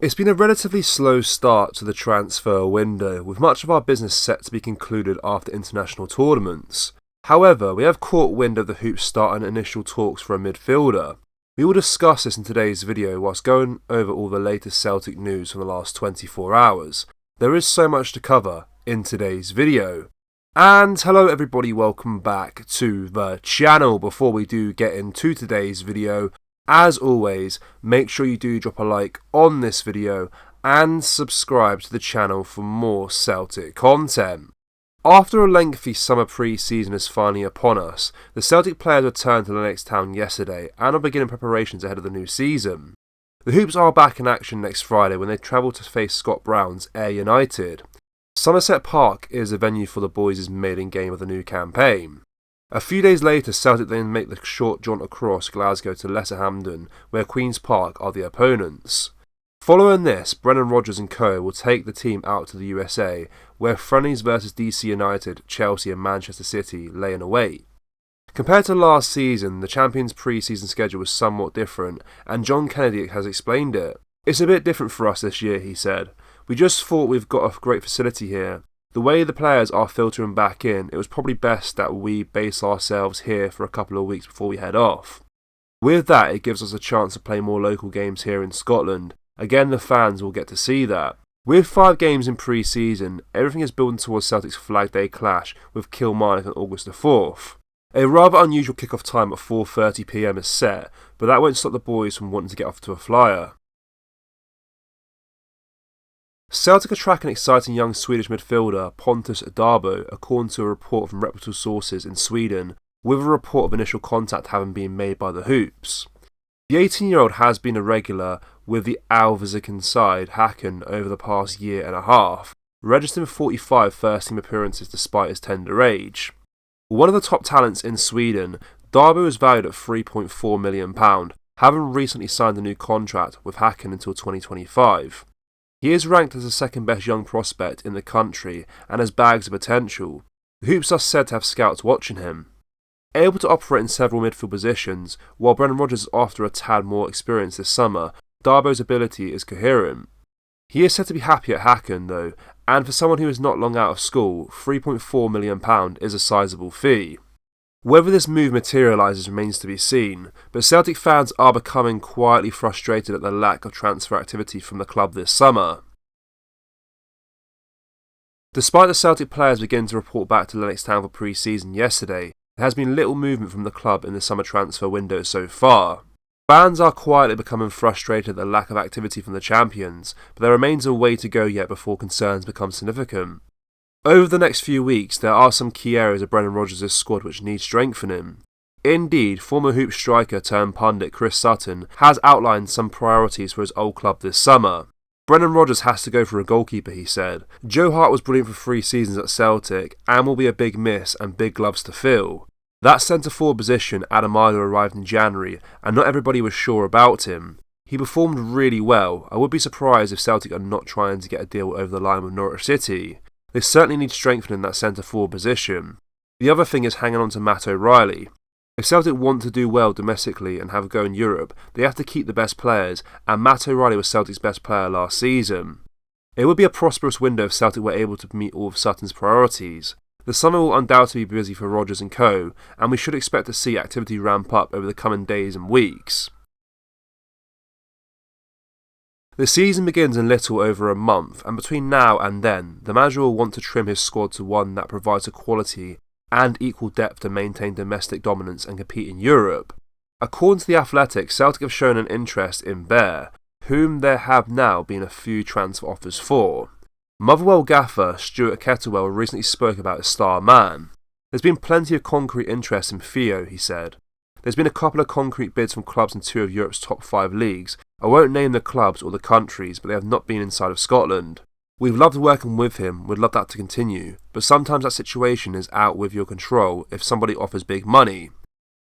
It's been a relatively slow start to the transfer window, with much of our business set to be concluded after international tournaments. However, we have caught wind of the Hoops start and initial talks for a midfielder. We will discuss this in today's video whilst going over all the latest Celtic news from the last 24 hours. There is so much to cover in today's video. And hello everybody, welcome back to the channel. Before we do get into today's video, as always, make sure you do drop a like on this video and subscribe to the channel for more Celtic content. After a lengthy summer pre-season is finally upon us, the Celtic players returned to Lennox Town yesterday and are beginning preparations ahead of the new season. The Hoops are back in action next Friday when they travel to face Scott Brown's Ayr United. Somerset Park is the venue for the boys' maiden game of the new campaign. A few days later, Celtic then make the short jaunt across Glasgow to Lesser Hampden, where Queen's Park are the opponents. Following this, Brendan Rodgers and co will take the team out to the USA, where friendlies versus DC United, Chelsea and Manchester City lay in await. Compared to last season, the Champions pre-season schedule was somewhat different, and John Kennedy has explained it. "It's a bit different for us this year," he said. "We just thought we've got a great facility here. The way the players are filtering back in, it was probably best that we base ourselves here for a couple of weeks before we head off. With that, it gives us a chance to play more local games here in Scotland. Again, the fans will get to see that." With 5 games in pre-season, everything is building towards Celtic's Flag Day clash with Kilmarnock on August the 4th. A rather unusual kick-off time at 4:30 PM is set, but that won't stop the boys from wanting to get off to a flyer. Celtic are tracking an exciting young Swedish midfielder Pontus Darbo, according to a report from reputable sources in Sweden, with a report of initial contact having been made by the Hoops. The 18-year-old has been a regular with the Alvesikan side Häcken over the past year and a half, registering 45 first-team appearances despite his tender age. One of the top talents in Sweden, Darbo is valued at £3.4 million, having recently signed a new contract with Häcken until 2025. He is ranked as the second best young prospect in the country and has bags of potential. The Hoops are said to have scouts watching him. Able to operate in several midfield positions, while Brendan Rodgers is after a tad more experience this summer, Darbo's ability is coherent. He is said to be happy at Häcken though, and for someone who is not long out of school, £3.4 million is a sizable fee. Whether this move materialises remains to be seen, but Celtic fans are becoming quietly frustrated at the lack of transfer activity from the club this summer. Despite the Celtic players beginning to report back to Lennox Town for pre-season yesterday, there has been little movement from the club in the summer transfer window so far. Fans are quietly becoming frustrated at the lack of activity from the champions, but there remains a way to go yet before concerns become significant. Over the next few weeks, there are some key areas of Brendan Rodgers' squad which need strengthening. Indeed, former Hoops striker turned pundit Chris Sutton has outlined some priorities for his old club this summer. Brendan Rodgers has to go for a goalkeeper, he said. Joe Hart was brilliant for 3 seasons at Celtic and will be a big miss and big gloves to fill. That centre-forward position, Adam Idle, arrived in January and not everybody was sure about him. He performed really well. I would be surprised if Celtic are not trying to get a deal over the line with Norwich City. They certainly need strengthening that centre-forward position. The other thing is hanging on to Matt O'Reilly. If Celtic want to do well domestically and have a go in Europe, they have to keep the best players, and Matt O'Reilly was Celtic's best player last season. It would be a prosperous window if Celtic were able to meet all of Sutton's priorities. The summer will undoubtedly be busy for Rodgers and co, and we should expect to see activity ramp up over the coming days and weeks. The season begins in little over a month, and between now and then, the manager will want to trim his squad to one that provides a quality and equal depth to maintain domestic dominance and compete in Europe. According to The Athletic, Celtic have shown an interest in Bear, whom there have now been a few transfer offers for. Motherwell gaffer Stuart Kettlewell recently spoke about his star man. "There's been plenty of concrete interest in Theo," he said. "There's been a couple of concrete bids from clubs in 2 of Europe's top 5 leagues. I won't name the clubs or the countries, but they have not been inside of Scotland. We've loved working with him, we'd love that to continue, but sometimes that situation is out with your control if somebody offers big money."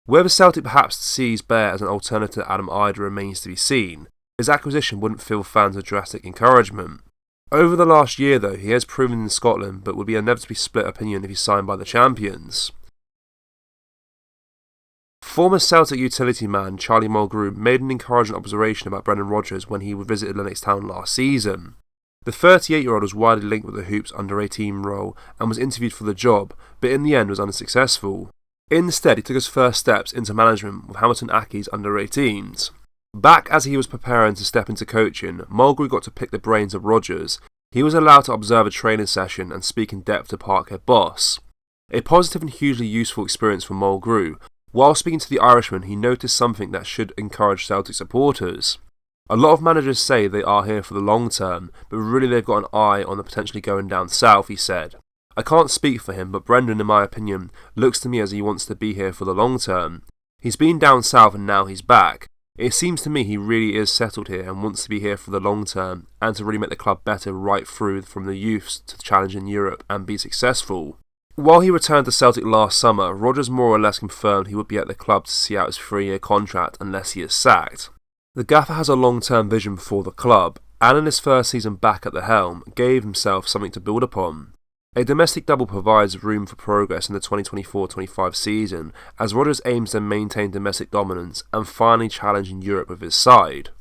Whether Celtic perhaps sees Bear as an alternative to Adam Idle remains to be seen. His acquisition wouldn't fill fans with drastic encouragement. Over the last year though, he has proven in Scotland, but would be inevitably split opinion if he's signed by the champions. Former Celtic utility man Charlie Mulgrew made an encouraging observation about Brendan Rodgers when he visited Lennox Town last season. The 38-year-old was widely linked with the Hoops under-18 role and was interviewed for the job, but in the end was unsuccessful. Instead, he took his first steps into management with Hamilton Accies under-18s. Back as he was preparing to step into coaching, Mulgrew got to pick the brains of Rodgers. He was allowed to observe a training session and speak in depth to Parkhead boss. A positive and hugely useful experience for Mulgrew. While speaking to the Irishman, he noticed something that should encourage Celtic supporters. A lot of managers say they are here for the long term, but really they've got an eye on the potentially going down south, he said. I can't speak for him, but Brendan, in my opinion, looks to me as he wants to be here for the long term. He's been down south and now he's back. It seems to me he really is settled here and wants to be here for the long term and to really make the club better right through from the youths to the challenge in Europe and be successful. While he returned to Celtic last summer, Rodgers more or less confirmed he would be at the club to see out his 3-year contract unless he is sacked. The gaffer has a long-term vision for the club, and in his first season back at the helm, gave himself something to build upon. A domestic double provides room for progress in the 2024-25 season, as Rodgers aims to maintain domestic dominance and finally challenge in Europe with his side.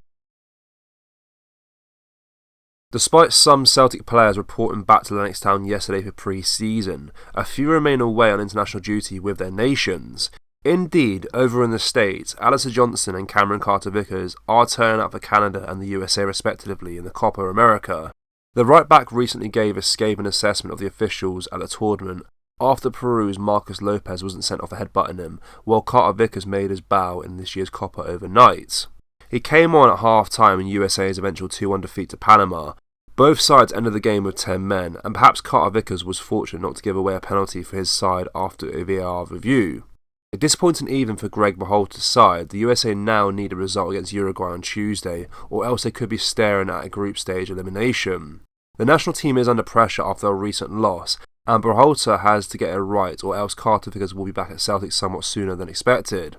Despite some Celtic players reporting back to Lennox Town yesterday for pre-season, a few remain away on international duty with their nations. Indeed, over in the States, Alistair Johnston and Cameron Carter-Vickers are turning up for Canada and the USA respectively in the Copa America. The right-back recently gave a scathing assessment of the officials at the tournament after Peru's Marcos Lopez wasn't sent off for headbutting him, while Carter-Vickers made his bow in this year's Copa overnight. He came on at half-time in USA's eventual 2-1 defeat to Panama. Both sides ended the game with 10 men, and perhaps Carter-Vickers was fortunate not to give away a penalty for his side after a VAR review. A disappointing even for Greg Berhalter's side, the USA now need a result against Uruguay on Tuesday, or else they could be staring at a group stage elimination. The national team is under pressure after a recent loss, and Berhalter has to get it right, or else Carter-Vickers will be back at Celtic somewhat sooner than expected.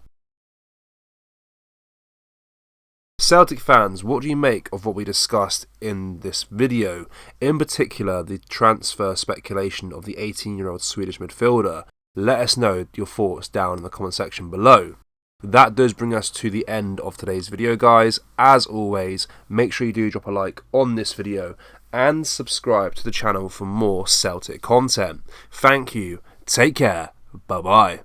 Celtic fans, what do you make of what we discussed in this video? In particular, the transfer speculation of the 18-year-old Swedish midfielder. Let us know your thoughts down in the comment section below. That does bring us to the end of today's video, guys. As always, make sure you do drop a like on this video and subscribe to the channel for more Celtic content. Thank you, take care, bye bye.